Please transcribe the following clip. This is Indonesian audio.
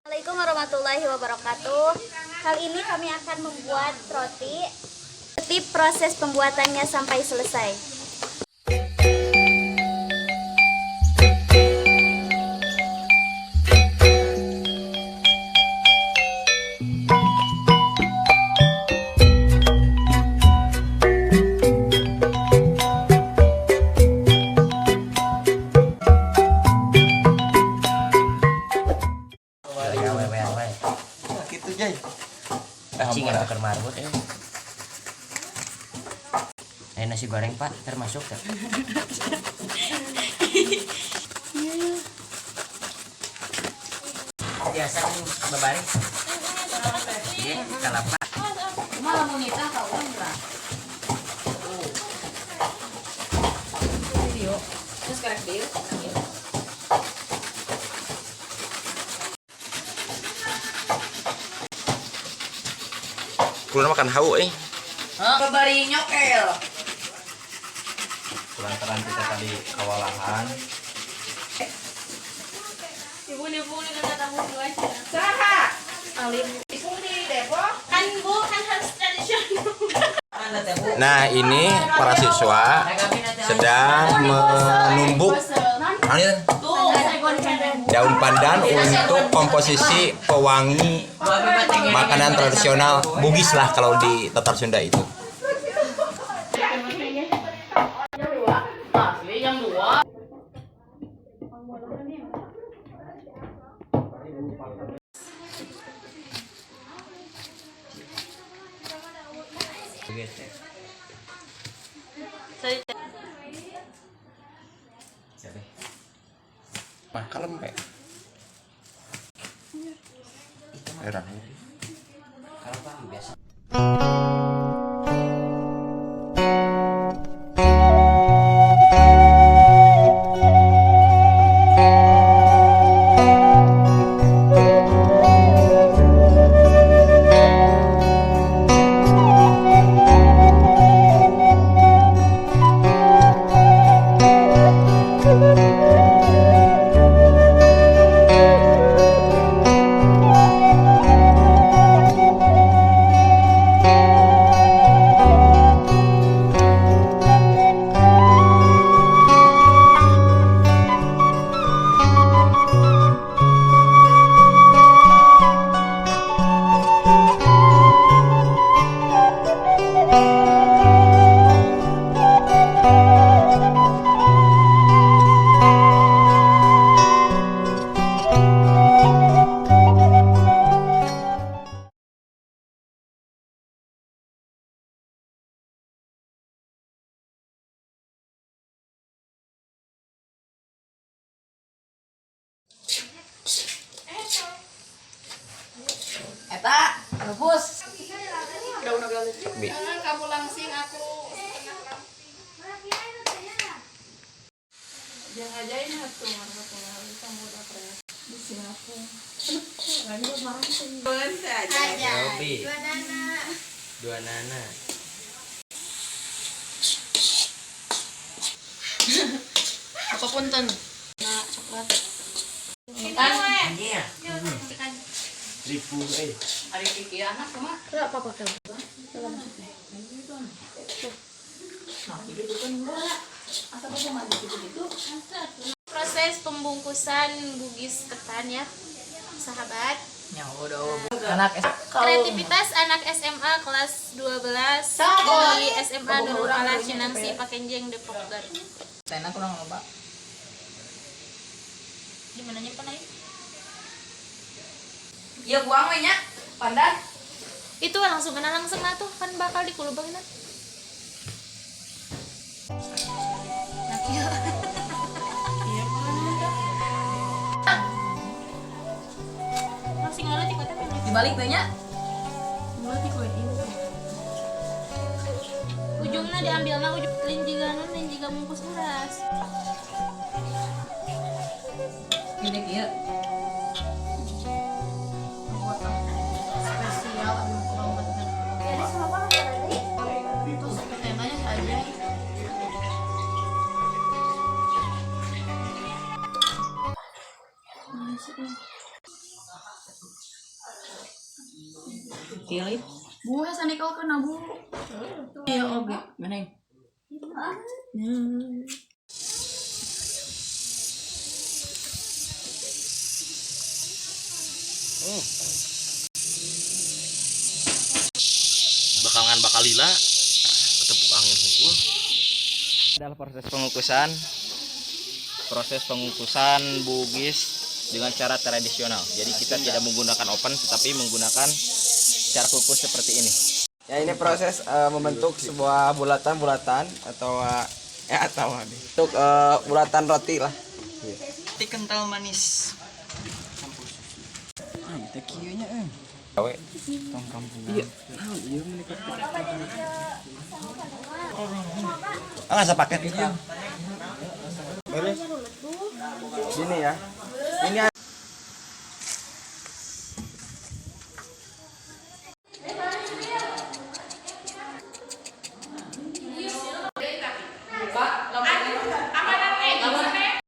Assalamualaikum warahmatullahi wabarakatuh. Kali ini kami akan membuat roti. Ikuti proses pembuatannya sampai selesai. Gitu Jay. Cing yang bakar marbot nasi goreng Pak termasuk tak? Biasa kan babari. Iya, kalapa. Malah mau nita kau enggak. Video. Terus karak dia. Kulo makan hau Babari nyokel. Lantaran kita tadi kewalahan. Ibu-ibu ini udah tamu dua aja. Saha? Alim. Ibu di Depok. Kan Bu kan harus tradisional. Nah, ini para siswa sedang menumbuk daun pandan untuk komposisi pewangi makanan tradisional Bugis lah kalau di Tatar Sunda itu. Yang dua. Mah kalem ya. Heran. Kalapa biasa. Eta, rebus. Sepi. Jangan kamu langsing aku. Jangan ajain satu marah kamu udah pernah di sini aku. Lagi marah sih. Robi. Dua nana. Apapun ten. Nah, coklat. Kan? Iya. Ribu Hari Kiki anak sama. Enggak apa-apa kamu. Proses pembungkusan Bugis ketan ya, sahabat. Ya udah. Anak Kreativitas anak SMA kelas 12 di SMA Nurul Falah Cinangsi Pakenjeng Depok Garut. Saya kurang loba. Gimana nyimpen aja? Ya buang we nya. Pandan. Itu langsung lah tuh kan bakal dikulubangin. Masih ngalah tiketnya memang. Dibalik we nya. Ujungnya diambil mah ujung lain juga mungkus beras. Ini kieu. Spesial anu banget. Jadi sama apa tadi? Terus temanya saja. Pilih. Bu, sanikal kena bu. Iya oke. Mana? Bakalan bakalila ketepuk angin hungkul. Adalah proses pengukusan bugis dengan cara tradisional. Jadi kita tidak menggunakan oven tetapi menggunakan cara kukus seperti ini. Ya ini proses membentuk sebuah bulatan-bulatan atau bentuk bulatan roti lah. Roti kental manis. Kita kieunya gawe tong kampung. Iya. Nggak paket itu. Beres. Sini ya. Ini